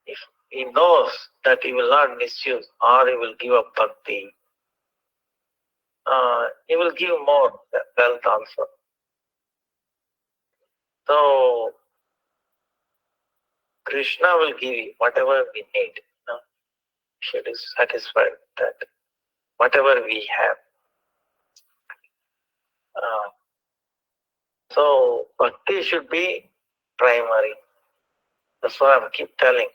if he knows that he will not misuse or he will give up bhakti, he will give more wealth also. So Krishna will give you whatever we need. Should be satisfied with that. Whatever we have. So bhakti should be primary. That's why I keep telling.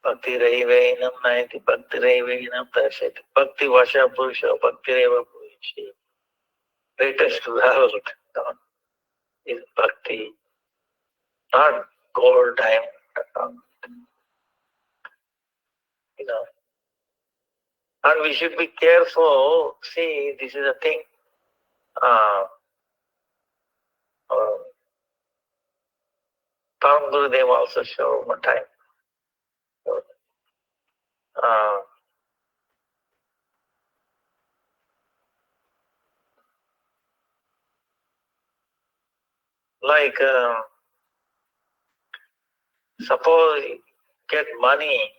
Bhakti Raivainam Naiti Bhakti Raivainam Darshati. Bhakti Vasha Purusha Bhakti Raiva Purushi. Greatest wealth is bhakti. Not gold, diamond. And we should be careful. See, this is a thing. Param Gurudev also showed one time. Like, suppose you get money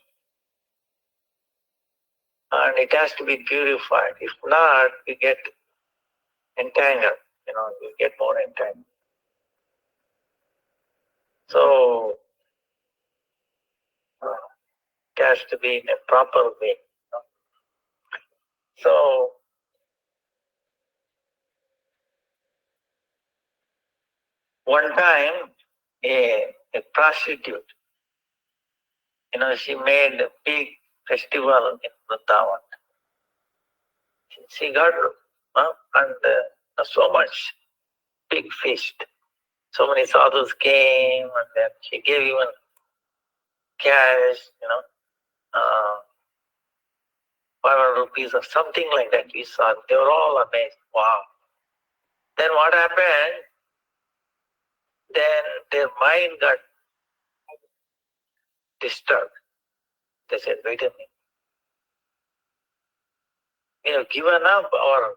and it has to be purified. If not, you get entangled. You get more entangled. So, it has to be in a proper way. So, one time, a prostitute, she made a big festival in Vrindavan. She got and so much big feast. So many sadhus came and then she gave even cash, 500 rupees or something like that. We saw, they were all amazed. Wow. Then what happened? Then their mind got disturbed. They said, wait a minute. We have given up our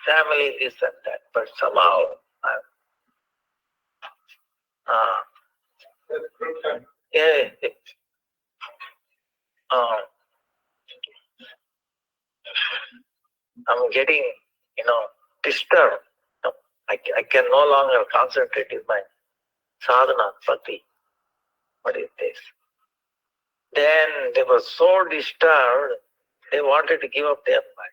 family, this and that, but somehow I'm getting, disturbed. I can no longer concentrate in my sadhana, bhakti. What is this? Then they were so disturbed, they wanted to give up their mind.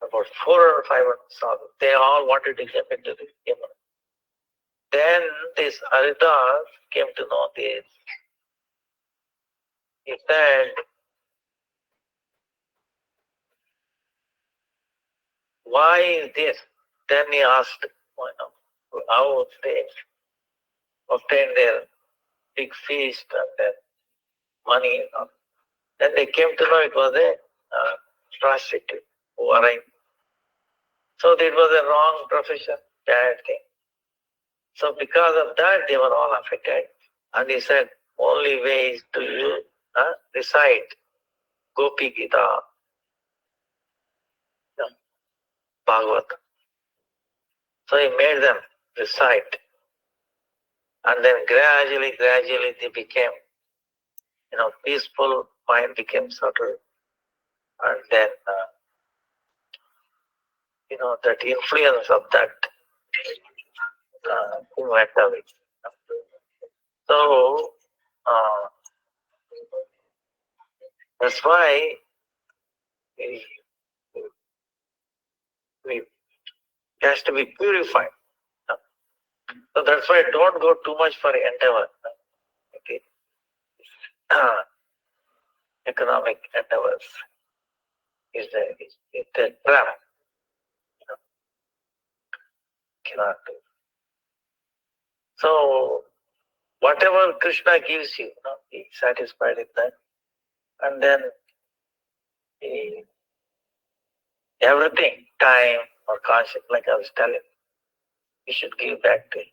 About 400 or 500 sadhus, they all wanted to get into this game. Then this Haridas came to know this. He said, why is this? Then he asked, how they obtained their big feast and their money. Then they came to know it was a prostitute who arranged. So it was a wrong profession, bad thing. So because of that, they were all affected. And he said, only way is to recite Gopi Gita, Bhagavad. So he made them recite. And then gradually they became, peaceful, mind became subtle. And then, that influence of that went away. So, that's why we has to be purified. So that's why don't go too much for endeavor. Okay. Economic endeavors is a trap. Cannot do. So whatever Krishna gives you, be satisfied with that. And then everything, time or conscience, like I was telling, you should give back to him.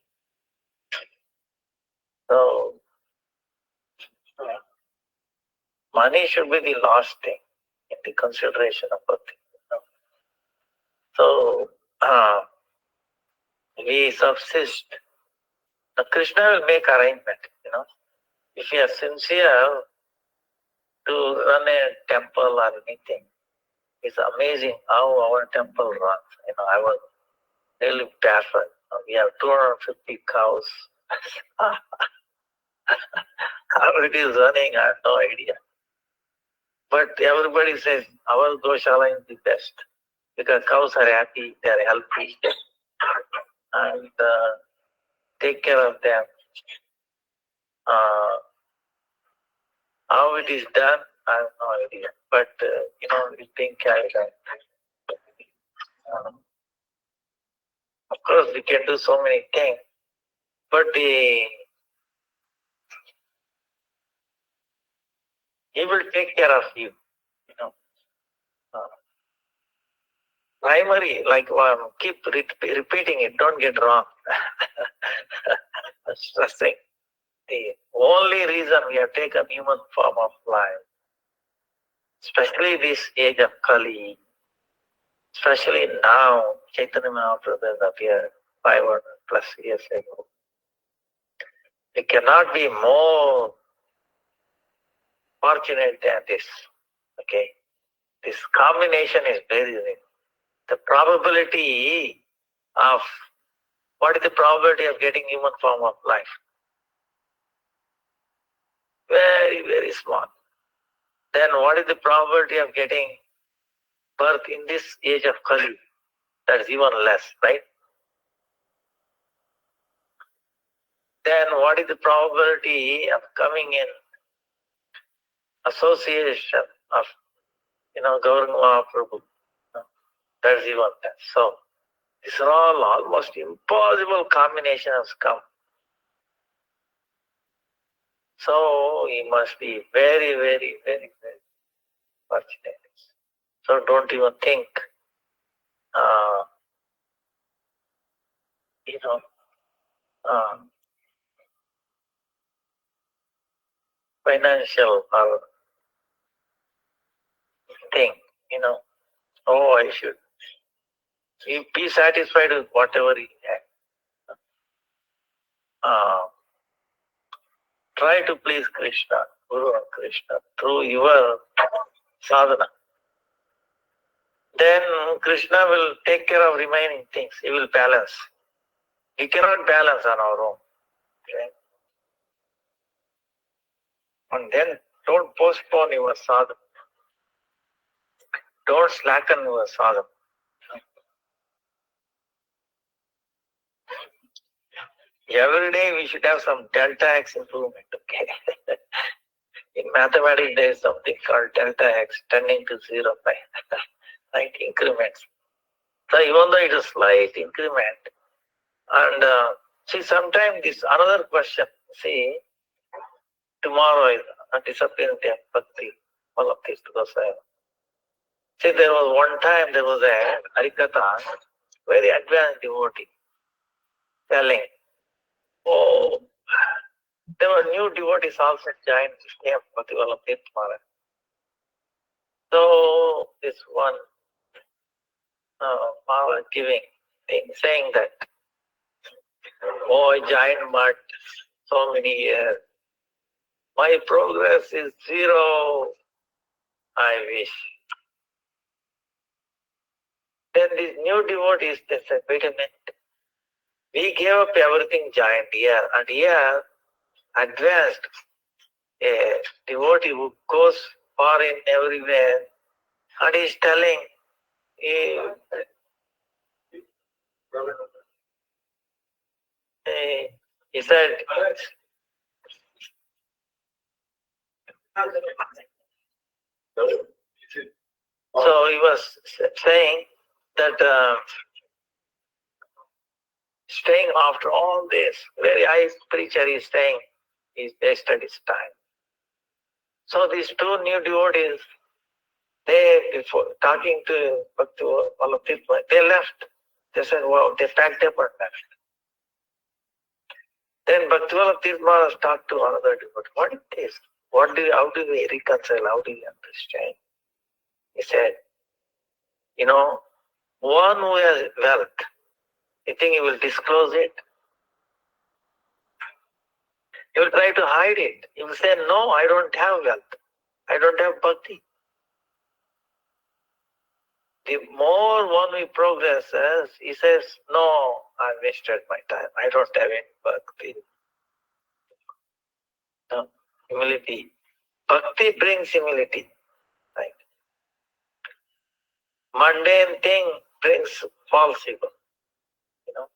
So money should be the last thing in the consideration of a thing. So we subsist. Now Krishna will make arrangement, If you are sincere to run a temple or anything, it's amazing how our temple runs. I was really baffled. We have 250 cows. How it is running, I have no idea. But everybody says our Goshala is the best because cows are happy, they are healthy, and take care of them. How it is done, I have no idea. But it's being carried out. Of course, we can do so many things, but he will take care of you. Primary, like keep repeating it, don't get wrong. Stressing. The only reason we have taken human form of life, especially this age of Kali, especially now, Chaitanya Mahaprabhu appeared 500 plus years ago. We cannot be more fortunate than this. Okay, this combination is very rare. The probability of what is the probability of getting human form of life? Very, very small. Then what is the probability of getting birth in this age of Kali? That is even less, right? Then what is the probability of coming in association of, Gauranga Mahaprabhu? That is even less. So these are all almost impossible combinations come. So he must be very, very, very, very fortunate. So don't even think, financial or thing, I should. You be satisfied with whatever you have. Try to please Krishna, Guru and Krishna, through your sadhana. Then Krishna will take care of remaining things. He will balance. We cannot balance on our own. Okay? And then don't postpone your sadhana. Don't slacken your sadhana. Every day we should have some delta x improvement. Okay. In mathematics, there is something called delta x tending to 0 by like increments. So even though it is slight increment, and see, sometimes this another question. See, tomorrow is a disappearing day of Bhakti, all of this because see, there was one time there was a Harikatha, very advanced devotee, telling, oh, there were new devotees also joined this day of Bhakti Vallabh Maharaj. So this one Maharaj giving thing, saying that, oh, I joined Mutt so many years. My progress is zero. I wish. Then these new devotees, they said, wait a minute. We gave up everything joined here, and here, advanced, a devotee who goes far in everywhere, and he's telling, he said, so he was saying that staying after all this, very high preacher is saying, he's wasted his time. So these two new devotees, they, before talking to Bhakti Vallabh Tirtha, they left. They said, wow, they packed up and left. Then Bhakti Vallabh Tirtha talked to another devotee. What is this? How do we reconcile? How do we understand? He said, you know, one who has wealth, you think he will disclose it? He will try to hide it. He will say, no, I don't have wealth. I don't have bhakti. The more one we progresses, he says, no, I wasted my time. I don't have any bhakti. No, humility. Bhakti brings humility. Right? Mundane thing brings false ego. You know.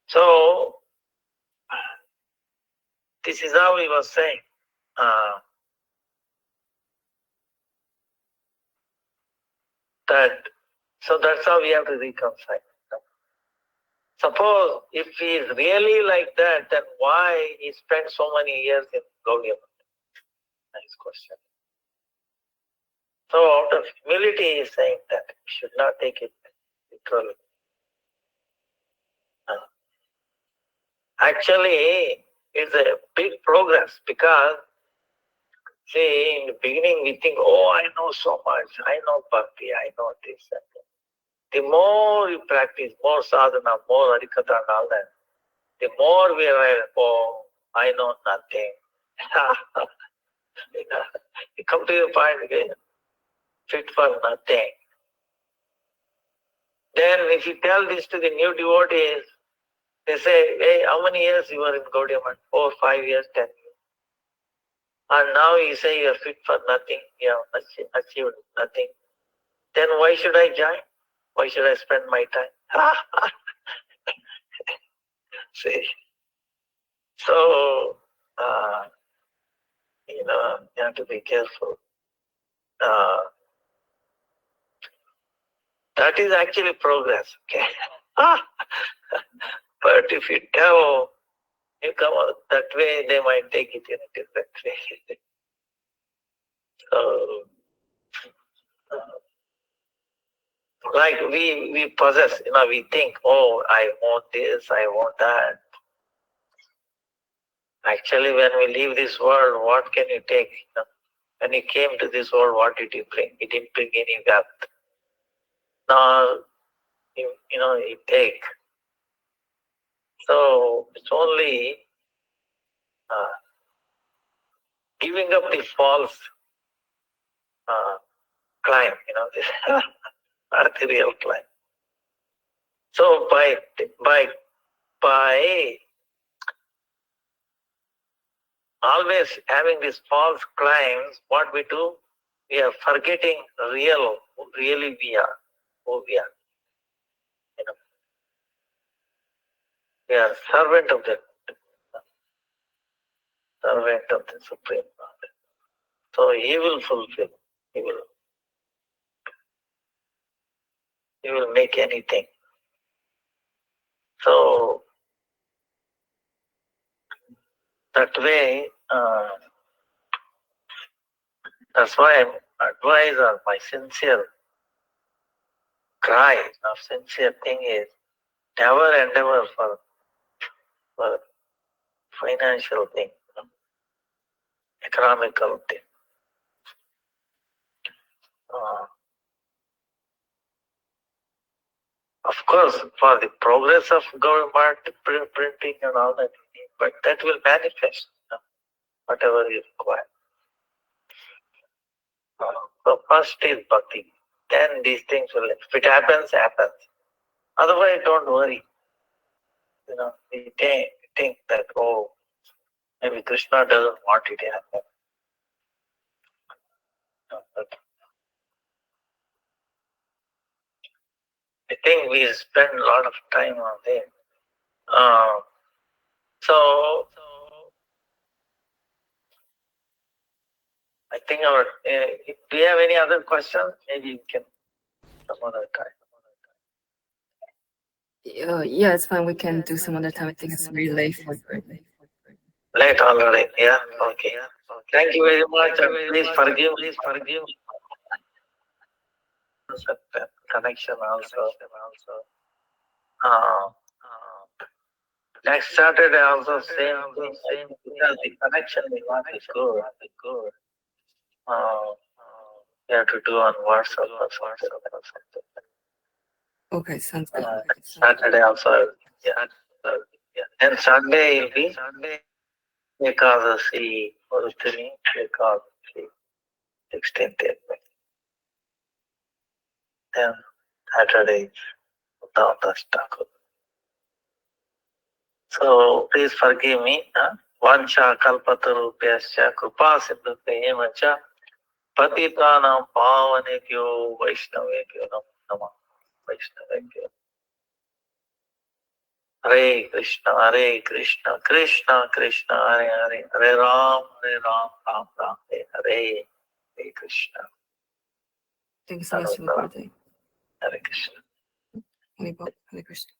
So this is how he was saying. So that's how we have to reconcile. Suppose if he is really like that, then why he spent so many years in Gaudiya Math? Nice question. So out of humility he is saying that we should not take it literally. Actually, it's a big progress because, see, in the beginning we think, oh, I know so much, I know bhakti, I know this and that. The more you practice, more sadhana, more harikatha and all that, the more we realize, oh, I know nothing. You come to the point again, fit for nothing. Then if you tell this to the new devotees, they say, hey, how many years you were in Gaudiya Math? 4, 5 years, 10 years. And now you say you are fit for nothing, you have achieved nothing. Then why should I join? Why should I spend my time? See? So, you have to be careful. That is actually progress, okay? But if you tell, you come out that way, they might take it in a different way. So, like we possess, we think, oh, I want this, I want that. Actually, when we leave this world, what can you take? When you came to this world, what did you bring? You didn't bring any wealth. Now, you take. So it's only giving up the false climb, this not the real climb. So by always having these false climbs, what we do, we are forgetting who really we are, who we are. We are servant of the Supreme Lord. So he will fulfill. He will. you will make anything. So that way, that's why I advise, or my sincere cry of sincere thing is never endeavor for financial thing, economical thing. Of course, for the progress of government printing and all that, but that will manifest whatever is required. So first is bhakti, then these things will. If it happens, happens. Otherwise, don't worry. We think that maybe Krishna doesn't want it to happen. But I think we spend a lot of time on it. So I think do you have any other questions? Maybe we can some other time. Yeah, it's fine. We can do some other time. I think it's really late for you. Late already, yeah? Okay. Thank you very much, and please forgive me. Connection also. Next Saturday also same because the connection is not good. You have to do on WhatsApp or something. Okay, sounds good. Saturday also, yeah. And Sunday will be Ekadasi, Urutini, Ekadasi, 16th April. Then Saturday, Uttamadas Thakur. So please forgive me. Vansha kalpatarubhyascha krupa sindhubhya cha patitanam pavanebhyo vaishnavebhyo namo namah. Vaishnavebhyo. Hare Krishna, Krishna Krishna, Hare Hare, Hare Ram, Ram Ram, Hare Krishna. Thank you so much for the day. Hare Krishna. Hare Krishna.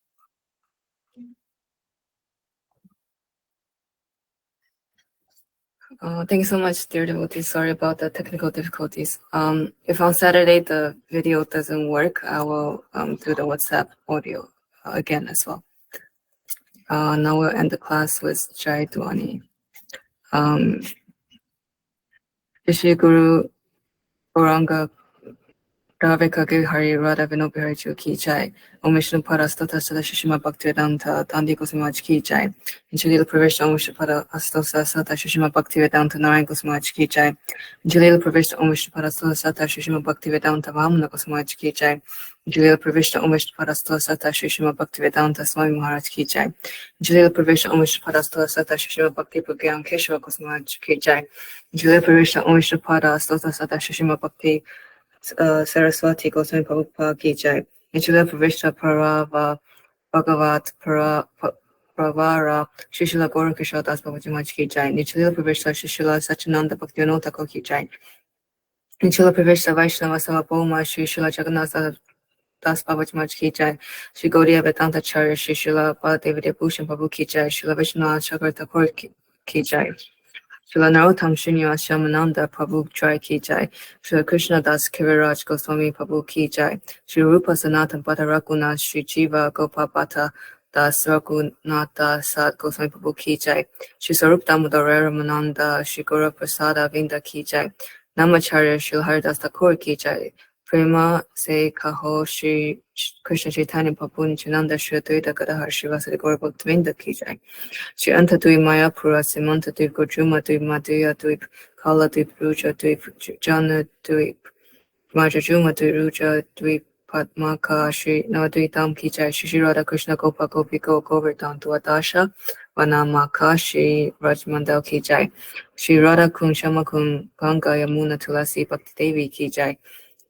Thank you so much, dear devotees. Sorry about the technical difficulties. If on Saturday the video doesn't work, I will do the WhatsApp audio again as well. Now we'll end the class with Jai Dwani. Shri Guru Gauranga Ravika Gihari Radha Vinobhari Ju Ki Jai. Om Vishnu Pada Stota Sada Shishima Bhaktivedanta Dandi Kusamaj Ki Jai. Jalil Pravesh Om Vishnu Pada Astosa Sata Shishima Bhaktivedanta Narayan Kusamaj Ki Jai. Jalil Pravesh Om Vishnu Pada Astosa Sata Shishima Bhaktivedanta Vamana Kusamaj Ki Jai. Jalil Pravesh Om Vishnu Pada Astosa Sata Shishima Bhaktivedanta Swami Maharaj Ki Jai. Jalil Pravesh Om Vishnu Pada Astosa Sata Shishima Bhakti Pragyan Keshava Kusamaj Ki Jai. Jalil Pravesh Om Vishnu Pada Astosa Sata Shishima Bhakti Saraswati Goswami Prabhupada Ki Jai. Nichila Pravishta Parava Bhagavat Pravara Shishila Gaura Kishore Das Babaji Maharaj Ki Jai. Nichila Pravishta Shishila Sachinanda Bhaktivinoda Thakur Ki Jai. Nichila Pravishta Vaishnava Savabhoma Shishila Jagannath Das Babaji Maharaj Ki Jai. Shri Gaudiya Vedanta Charya Shishila Baladevi Bhushan Prabhu Ki Jai. Shila Vishnu Chakra Thakur Ki Jai. Srila Narottam Srinivas Shamananda Prabhu Jai Ki Jai. Srila Krishna Das Kaviraj Goswami Prabhu Ki Jai. Sri Rupa Sanatan Bhatta Raghunath Sri Jiva Gopal Bhatta Das Raghunatha Sat Goswami Prabhu Ki Jai. Sri Sarup Damodar Ramananda Sri Gaura Prasada Vinda Ki Jai. Namacharya Sri Haridas Thakur Ki Jai. Prema Se Kaho Sri Krishna Chaitanya Prabhu Nityananda Sri Advaita Gadadhar Sri Vasadi Gaura Bhaktivinda Ki Jai. Shri Anta Dweep Mayapura Simanta Dweep Gurjuma Dweep Madhya Dweep Kala Dweep Ruja Dweep Jana Dweep Majajuma Dweep Ruja Dweep Padmaka Shri Navadvitam Ki Jai. Shri Radha Krishna Gopa Gopiko Govardhan Dwadasha Vanamaka Shri Rajmandal Ki Jai. Shri Radha Kun Shama Kun Ganga Yamuna Tulasi Bhakti Devi Ki Jai.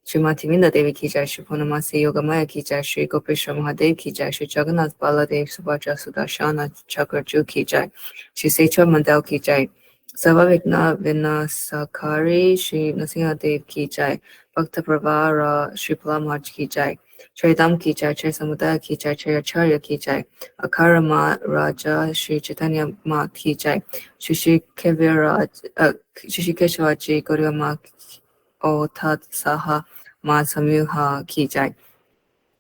Srimati Vinda Devi Ki Jai. Shri Purnamasi Yogamaya Ki Jai. Shri Gopeshwar Mahadev Ki Jai. Shri Jagannath Baladev Subhaja Sudarshana Chakraju Ki Jai. Shri Sechar Mandal Ki Jai. Savavigna Vinasakari Shri Nrsimha Dev Ki Jai. Bhakta Pravara Shri Pala Maharaj Ki Jai. Charidam ki jai, Chari Samudaya ki jai, Chari Acharya ki jai, Akarama Raja Shri Chaitanya Ma ki jai, Shishi Keshavaji Guruma O Tat Saha Ma Samuha ki jai.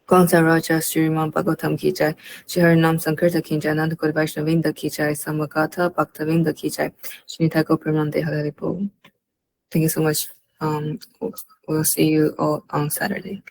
Kongsa Raja Sriman Bhagavatam ki jai, Shri Harinam Sankirta ki jai, Nanda Kodi Vaishnavinda ki jai, Samagata Bhaktavinda ki jai, Shri Thakur Premanande Hararipo. Thank you so much. We'll see you all on Saturday.